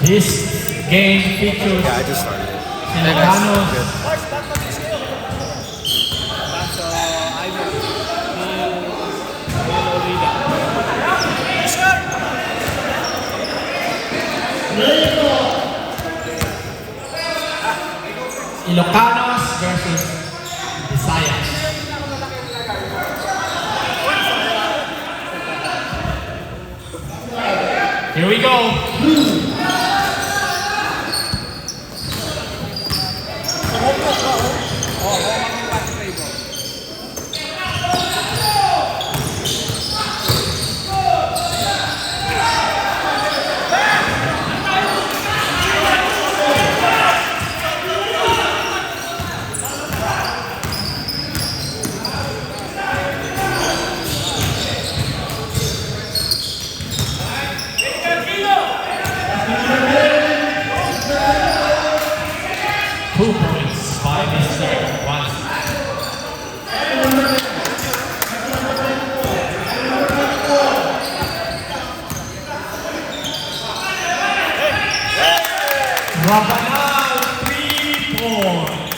This game features Yeah, I just started it. Ilocanos, Ilocanos versus Visayas. Here we go. Two points by Mr. One. Rabanal, 3 points.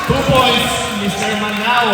Two points, Mr. Manao.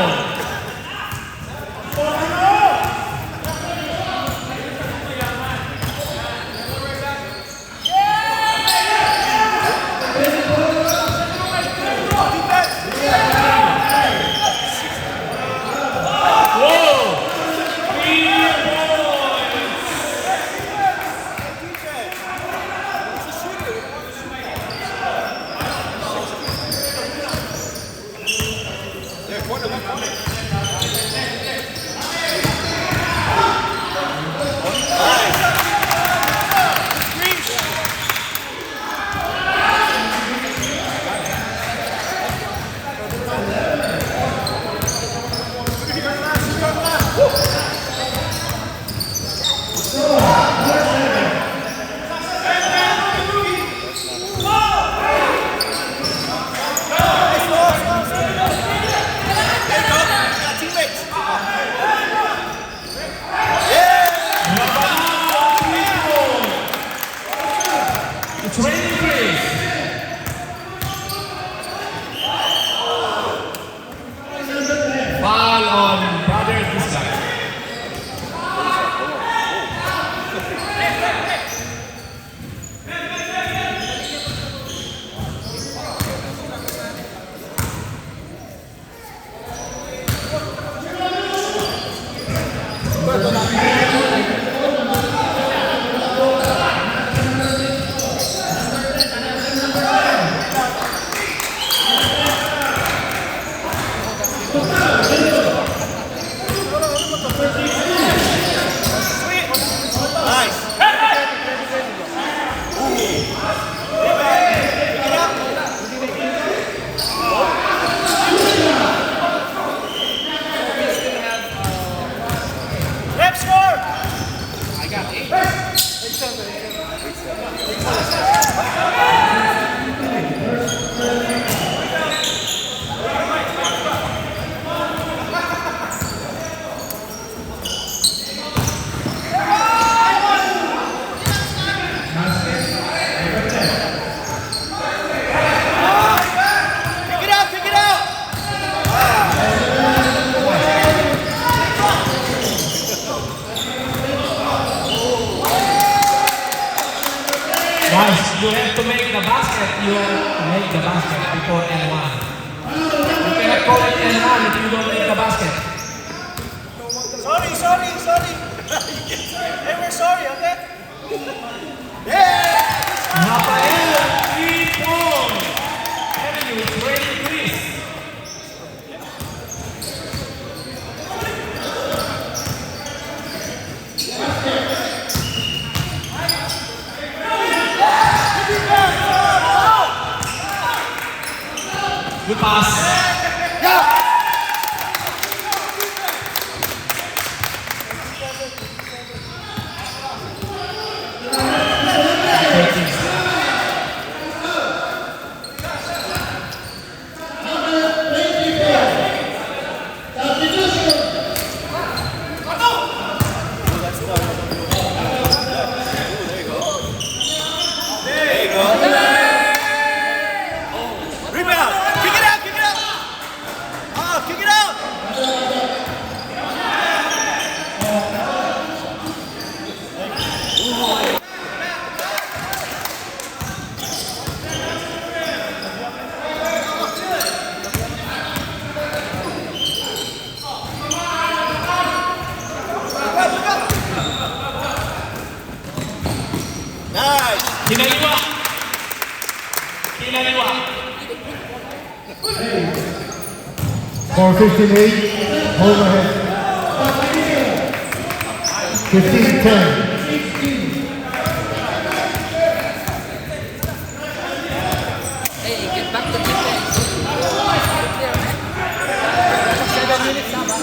Foul on Brother Disguy. Guys, you have to make the basket. You make the basket before N1. You cannot call it N1 if you don't make the basket. Sorry. Hey, we're sorry, okay? Yeah! Rafael, 3 points. Avenue, Trey, Chris. Good pass. Kaliwa. Score 58, home ahead. 15-10. Hey, get back to defense. 7 minutes na ba?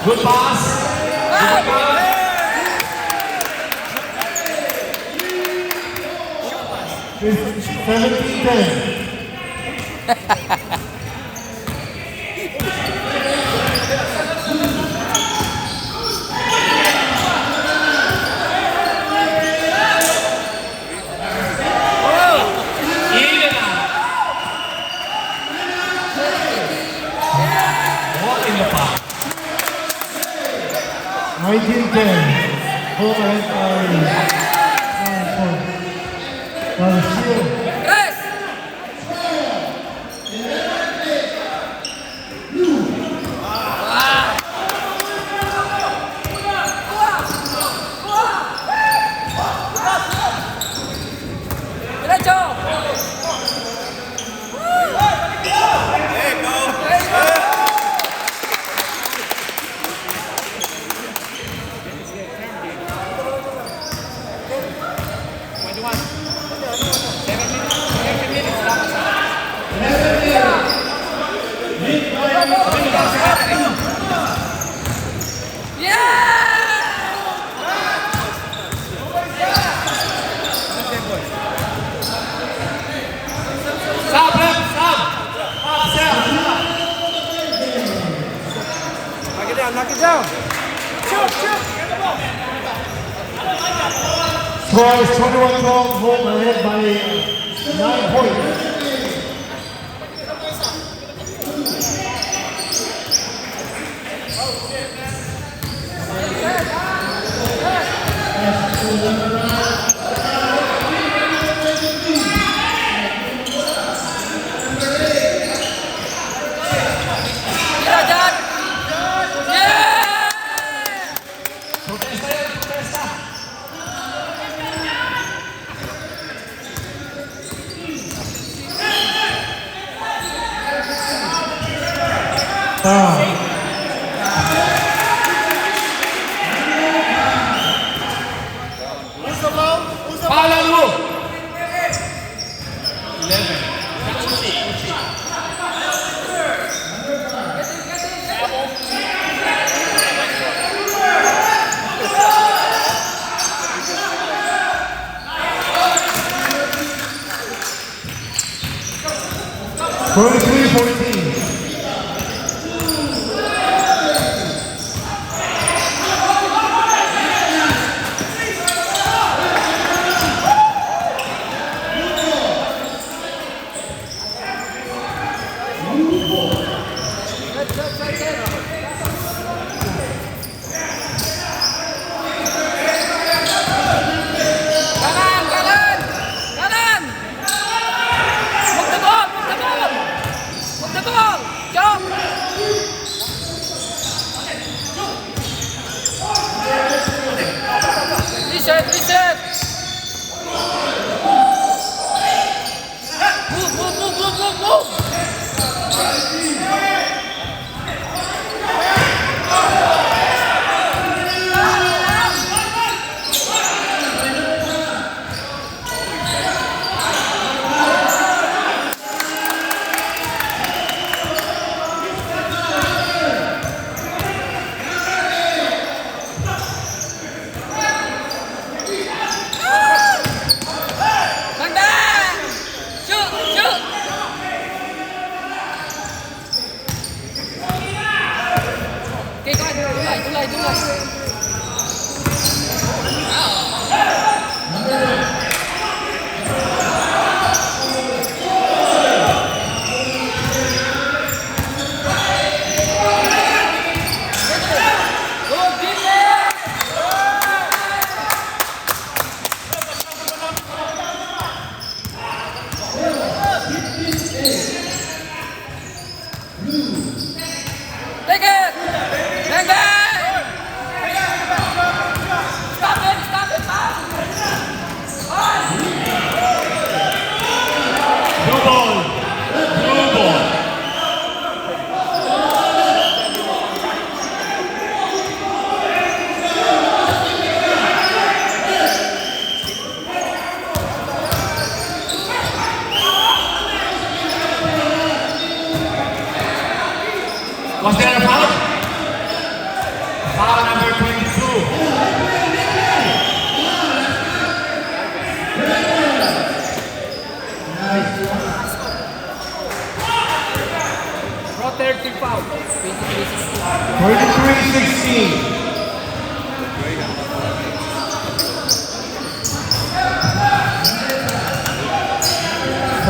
Good pass. Good pass. 17-10. Even now. What in the park? 19-10. Home ahead by Shield. Yes! Diretso! Stop, ref, stop. Sir. Knock it down, knock it down. Shoot, shoot. Score is 21-12. Home ahead by 9 points. Tira dyan! Yeah! Protesta yan, protesta. Foul. Who's the low? Who's the Foul on who? 23-14. Kanan! Kanan! Kanan! Move the ball! Move the ball! Move the ball! Jump! Reset! Reset! Move! Move! Move! Move! Move! Move!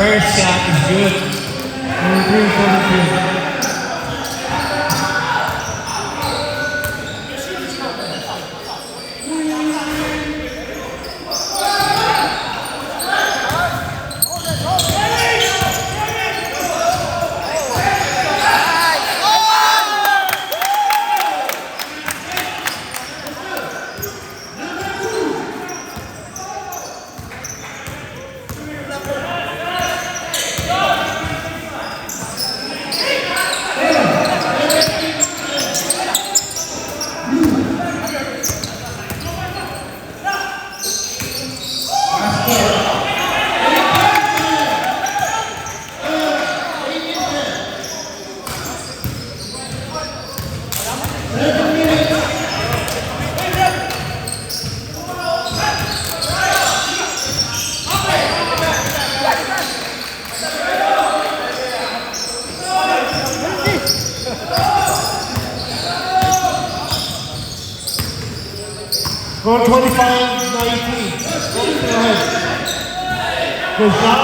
first shot is good. 23-17. Score 25-19. Go ahead. Good shot.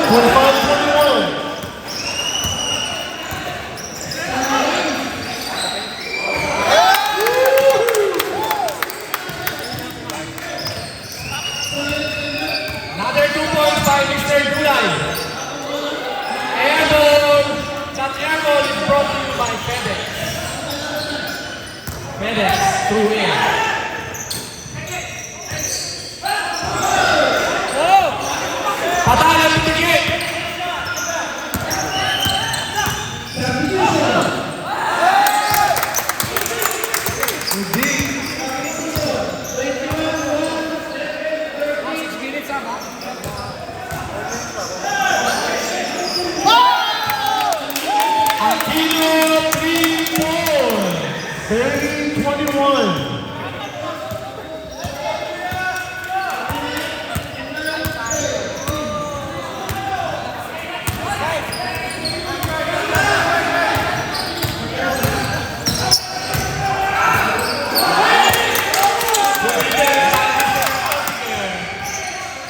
25-21. Another 2 points by Mr. Dulay. Airball. That airball is brought to you by FedEx. FedEx through air. Patalan pitigit. Aquino 3-4. 30-21.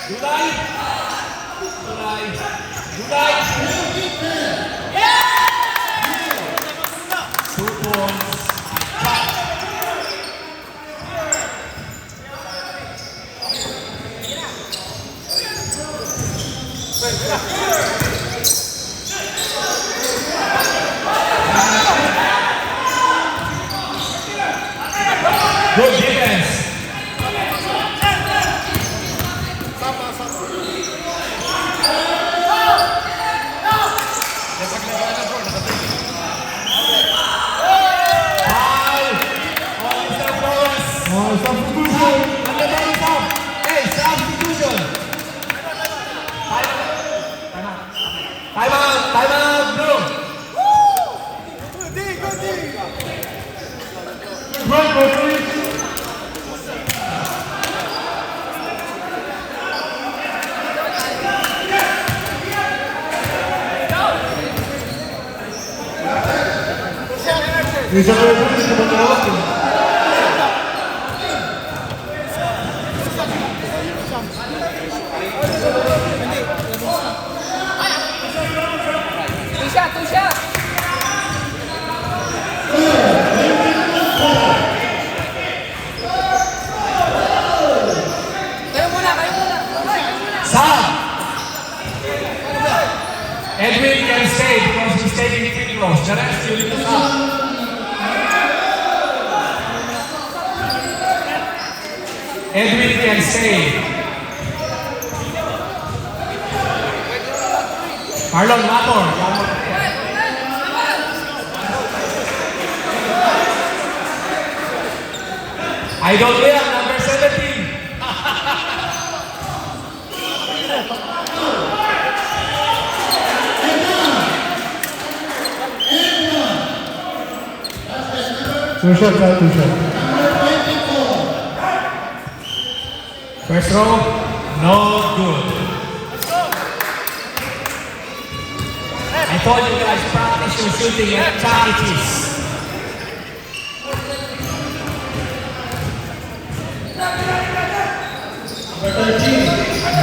Dulay. Dulay. Dulay. 2 points. Good defense. Foul on Mr. Flores. Substitution. Mandatory foul. Hey, substitution. Time out. Time out, bro. Right, referee. He's on the referee to the open. Two shot. Kayo muna. Sub. Edwin can stay because he's taking free throws. The rest you need to sub. Edwin can stay. Marlon Mator. Idol Liam, number 17. Two shot, guys, 2 shot. First row, no good. I told you guys, practice your shooting at charities.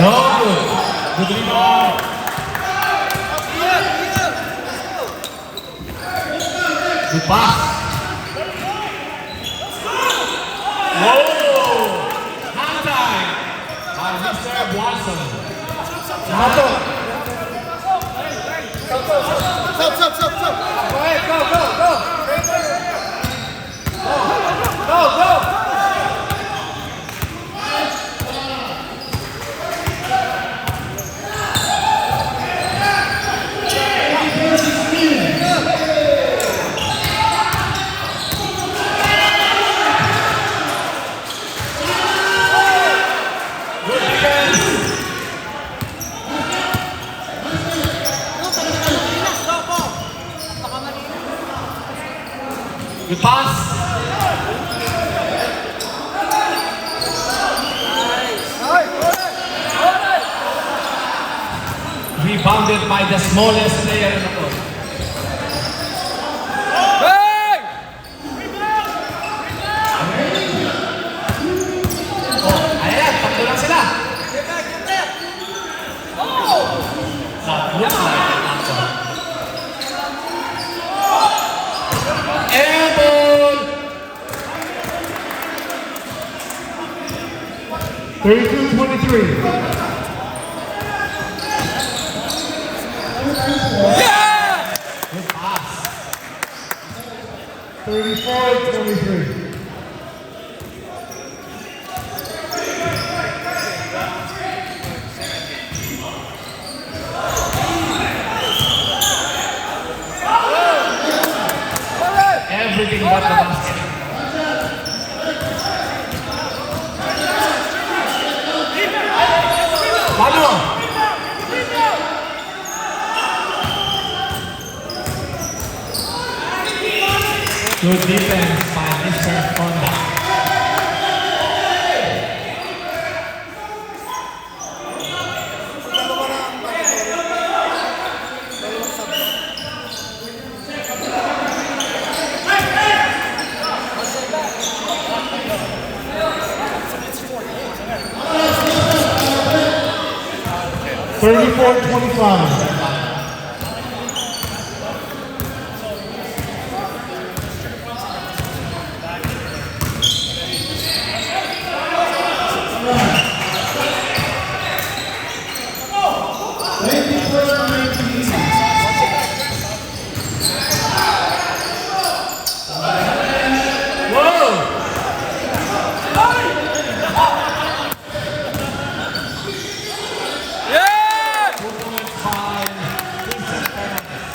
No good. Good rebound. Good pass. Whoa! Hand time by Mr. Watson. Mato. Stop. Go ahead, go. Go. Good defense. Good pass. Rebounded by the smallest player in the court. Hey! Oh, ayan, tatlo lang sila. That looks like an answer. Airball! 32-23. Yeah! Good pass. 34-23. Everything but the basket. Mano! Good defense by Mr. Honda. Thirty-four 25. Whoa! Yeah!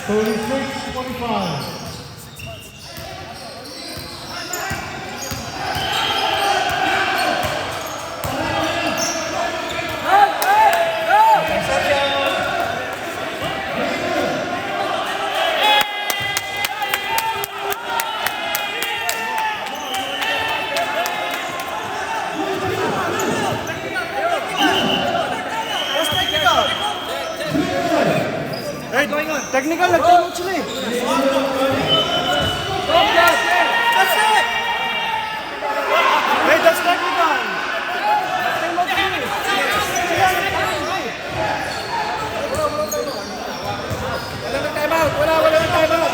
36-25. Hey, technical, nag-timeout sila eh. That's it! Hey, that's technical! Nag-timeout sila eh. Wala nang timeout.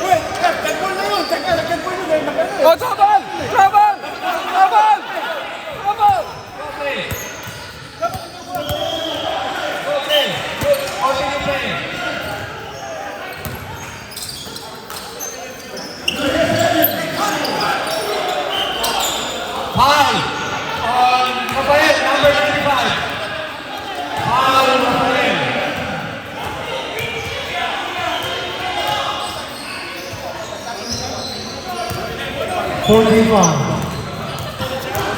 Wait, nag-ball na yun. Teka, nag-ball na yun. Oh, trouble! Okay. Okay. Good. Continue playing. Foul on Rafael, number 95. Foul on Rafael.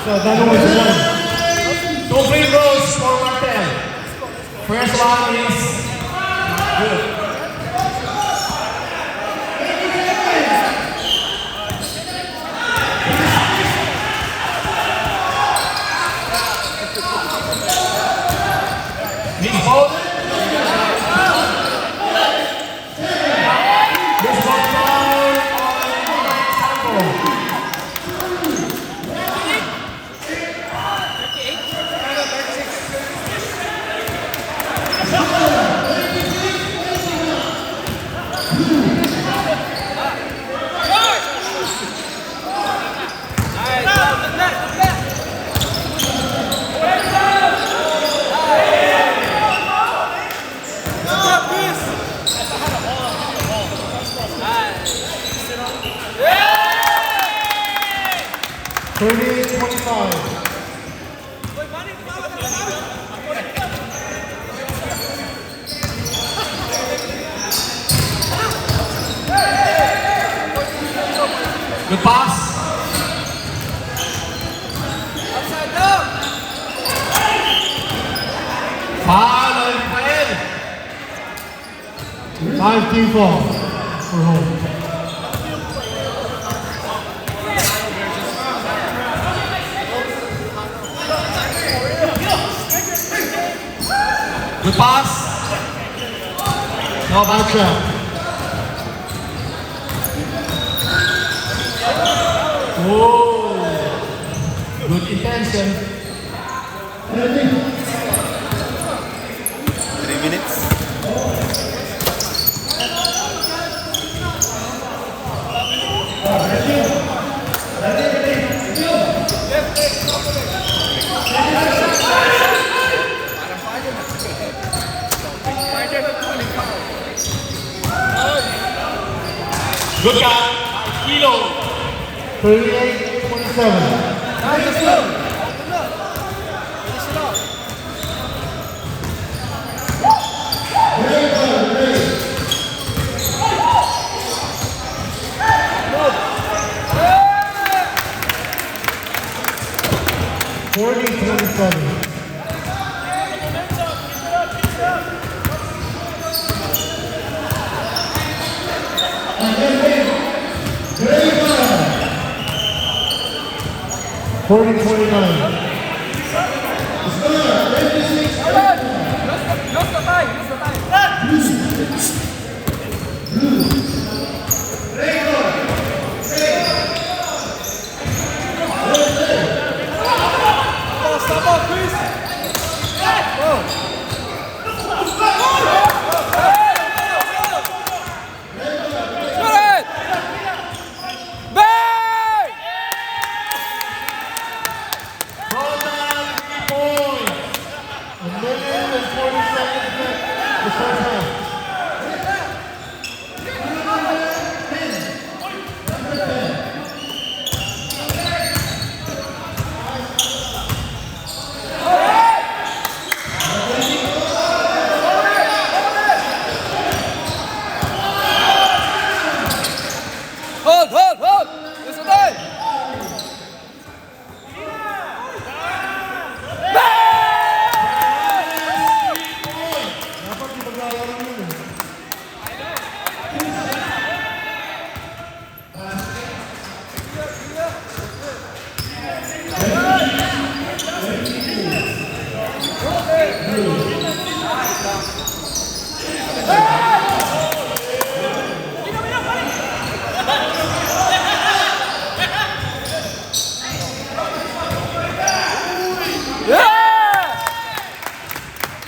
So that was one. 2 free throws for Martel. First one is good. Miss Ball. Miss Ball foul on Sanko. 38-25. Good pass. Upside down. Foul on Rafael. 5-team foul for home. Good pass. No Back basket. out. Oh, good intention. 3 minutes. Good guy. Kilo. 38-27. Let's go. Open up. Finish it off. Forty 27. Forty 29. Use the time. Use the time. Stop up, Chris. Shoot it. Bang! Total 3 points. A minute and 40 seconds left. The first half. Hold. Use the time. Dapat yung maglalaro yun eh. Yeah!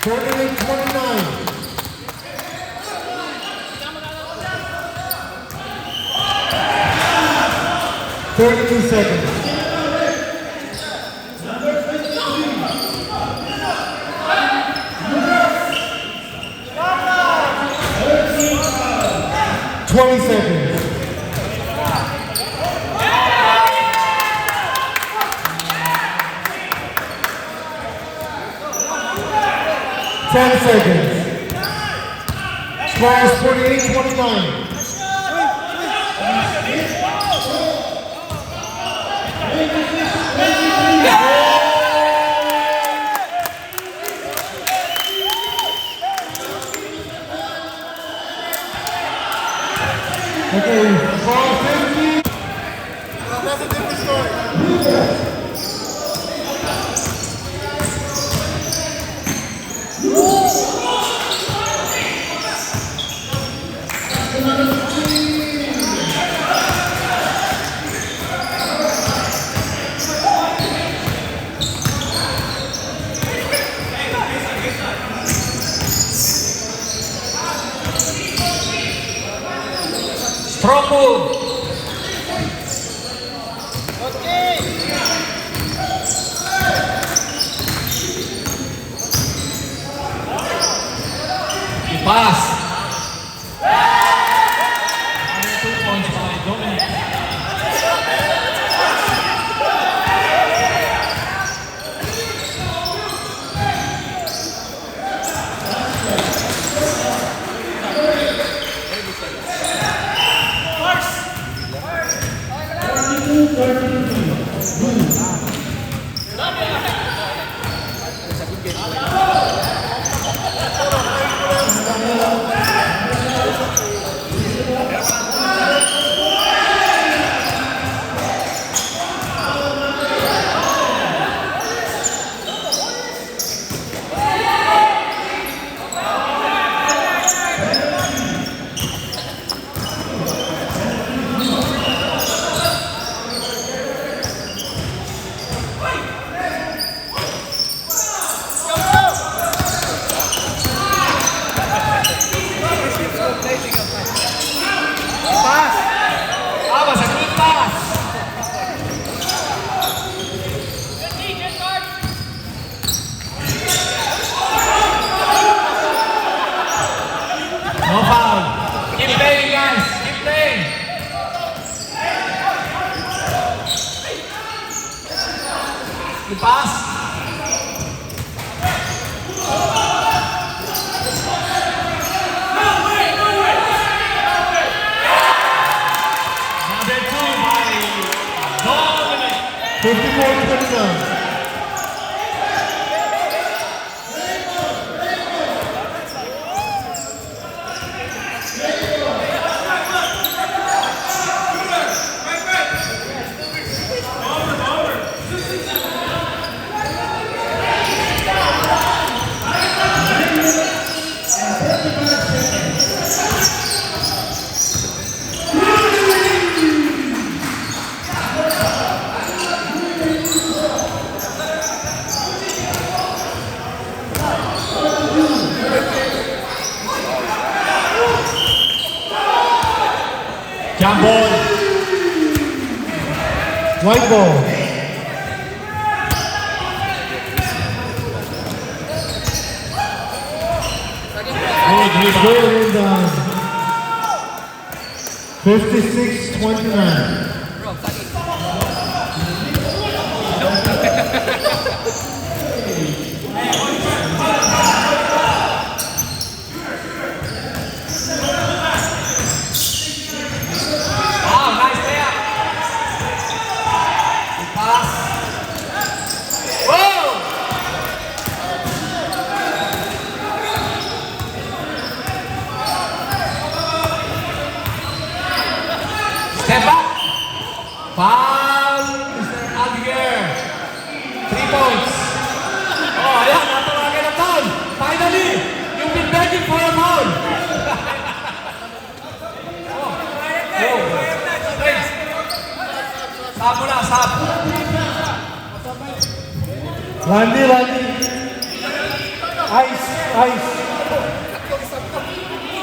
38-29. Thirty-two seconds. Twenty seconds. 10 seconds. Score is 48-29. Okay, ball 50. That's a different story. Strong move. Good pass. Another 2 points by Dominic. You pass. Number 2 by Dominic. 54-29. Jump ball. White ball. Good rebound. Good rebound. 56-29. Bro, sakit. Wow, nice layup. Good pass. Whoa! Step back. Foul, Mr. Aldiger. 3 points. Oh, ayan, natawagan ang foul. Finally, you've been begging for a foul. Oh, thanks. Sab mo na, sab. Randy. Ice.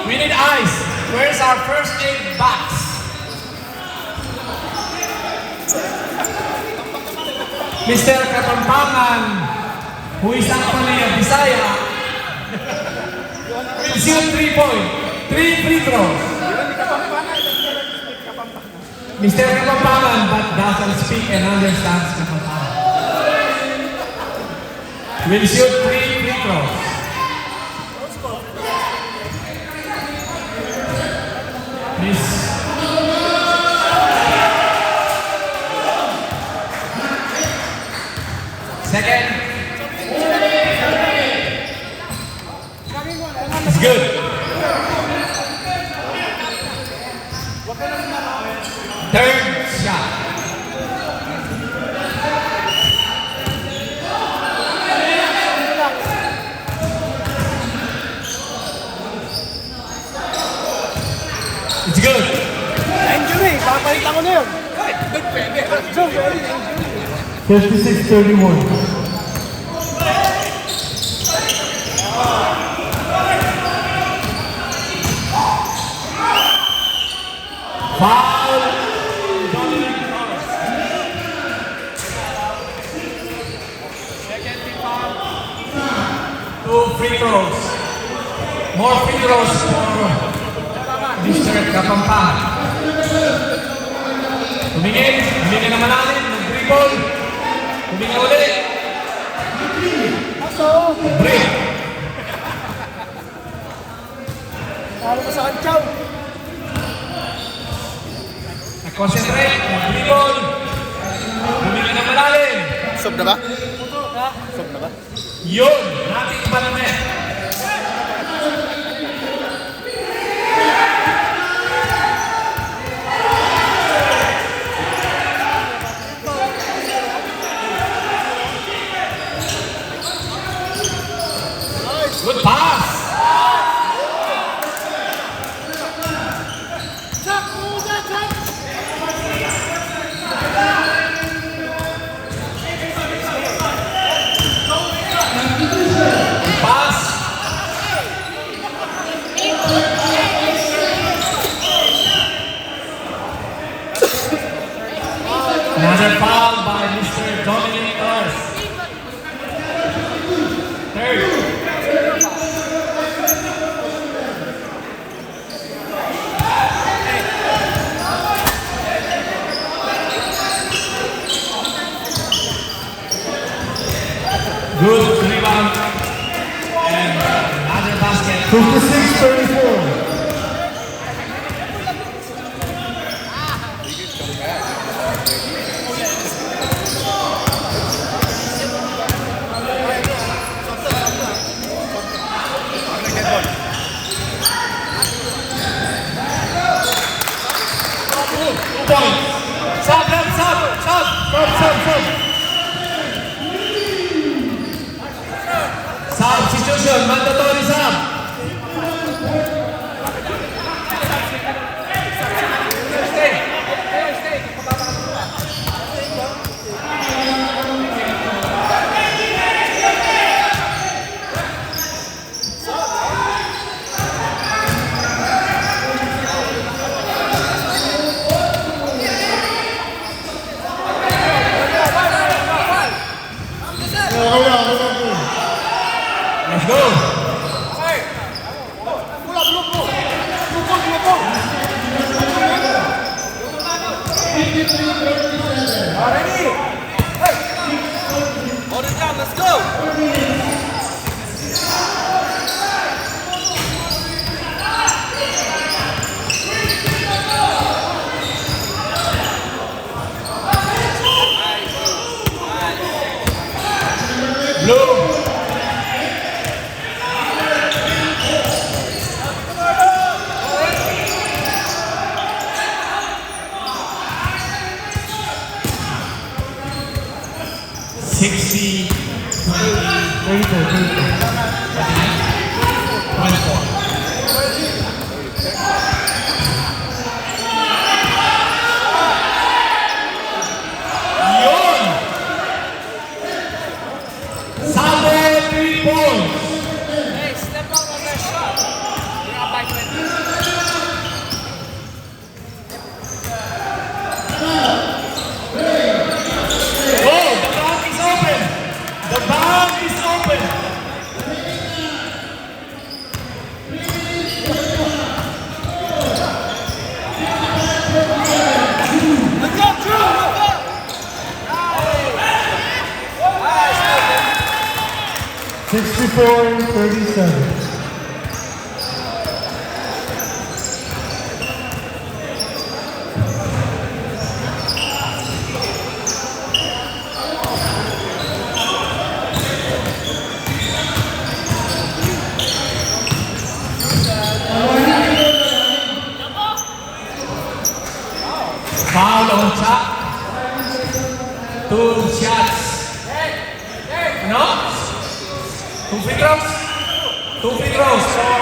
We need ice. Where's our first aid box? Mr. Kapampangan, who is actually a Bisaya, will shoot 3 free throws. Mr. Kapampangan, but doesn't speak and understands Kapampangan. Will shoot 3 free throws. Miss. Second. It's good. Third shot. It's good. Injury, papalitan ko na yun. Jump, ready, injury. 56-31. Foul. Dominic Torres. Second team foul. 2 free throws. More free throws for Mr. Kapampangan. Tumingin naman natin, mag-dribble. Tumingin ulit. Break. Ano ka sa kantsaw? Concentrate, mag-dribble. Tumingin naman natin. Sob na ba? Sob na ba? Yun, natin iba na net. Good pass. Pass. Another foul by Mr. Dominic Torres. Third. Good rebound. And another basket. 56-34. Point. Sub. Substitution, mandatory sub. Let's go. Hold it down, let's go. Blue. Sixty, 24. Yun! Sabo 3 points. Hey, step out on that shot. You're up by 20. Oh, the bank is open. The bank is open. Let's go, Drew, let's go. 64-37. Foul on top. 2 shots. No? 2 free throws? 2 free throws for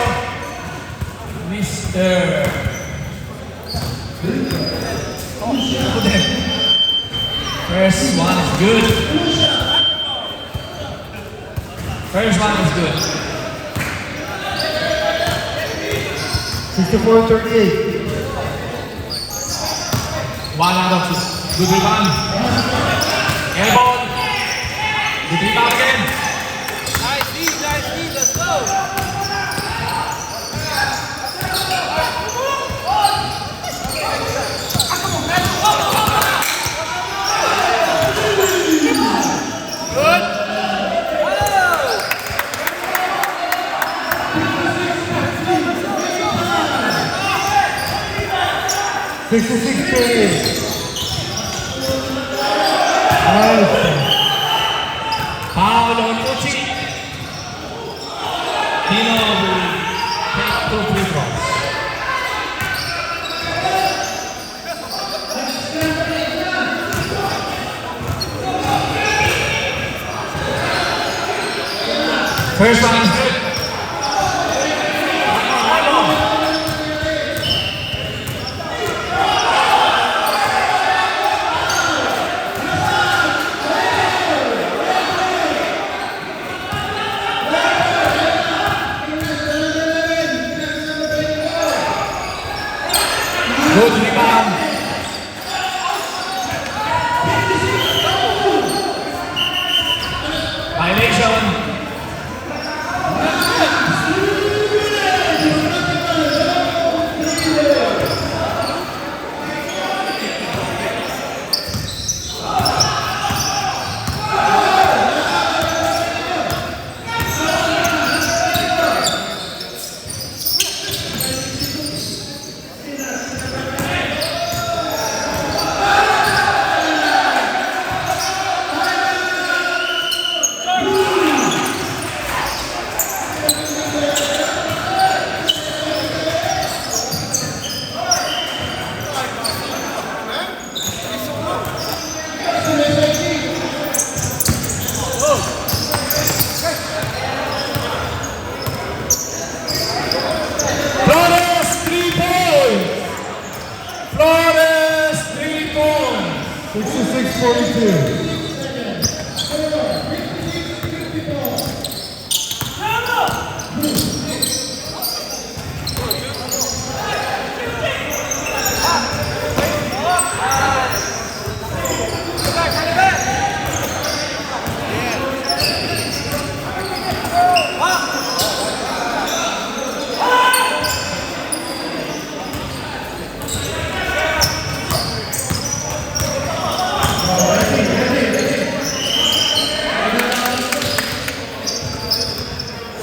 Mr. Oh, good. First one is good. First one is good. 64-38. 1 out of 2. Good rebound. Airball. Good rebound again. Nice lead, let's go. Good. 66-38. Nice. Foul on Uchi. Tino will take 2 free throws. First one is good. One more. Good rebound. Violation.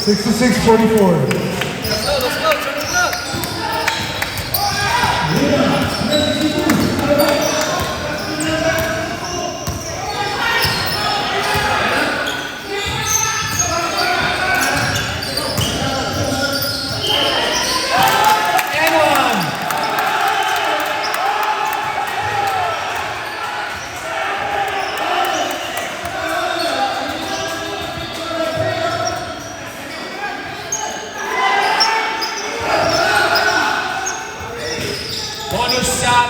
66-44. Let's go, let's go. Sunod na. And one. Bonus shot.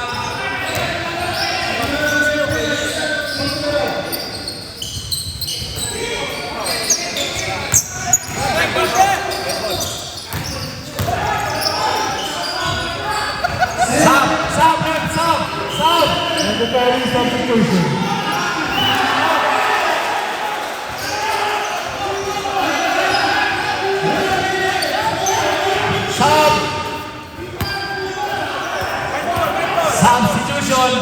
Sub, ref, sub. And the penalty substitution. Sub. Substitution.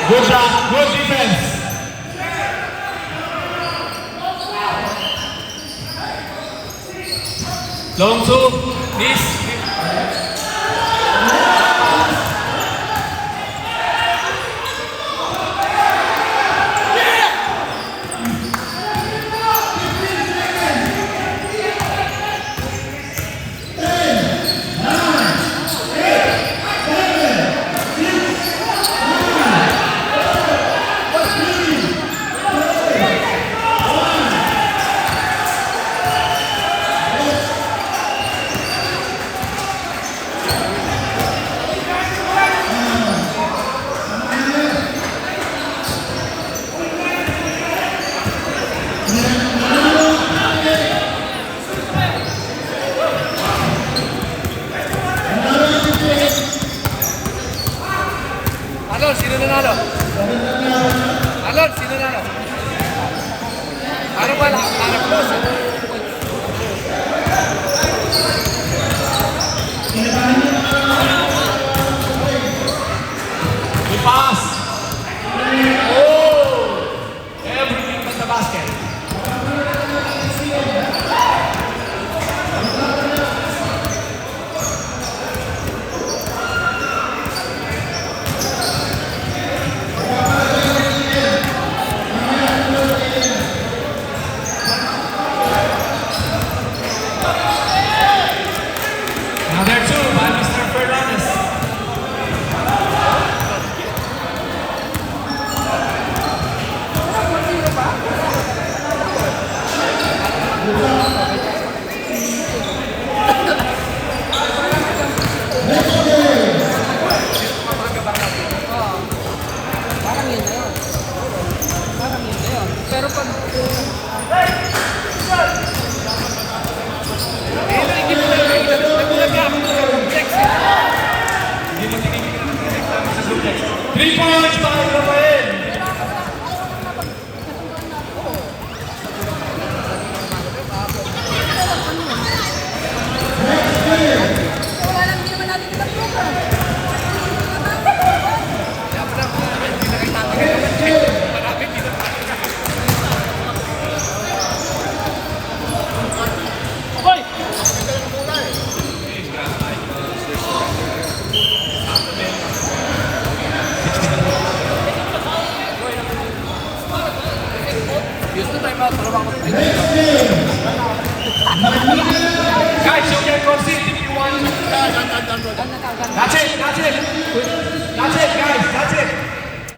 Good job, good defense. Long two, miss. Alon, sino nanalo? Alon, sino nanalo? Ano ba lang? Harap mo. Good pass. Oh! Everything but the basket. Another two by Mr. Fernandez. Parang yun na yun. Parang yun na yun. Pero pag... Hindi mo na nakikita. Nagulat ka ako sa complex eh. Hindi mo tinigil ng direct namin sa suplex. 3 points by Rafael. Wala lang, hindi naman natin pinag-program. Kaya pa lang, hindi na kayo tatagal. Marami, hindi na Hoy! Gusto tayo ba? Para bang Guys, you can proceed if you want. That's it, that's it.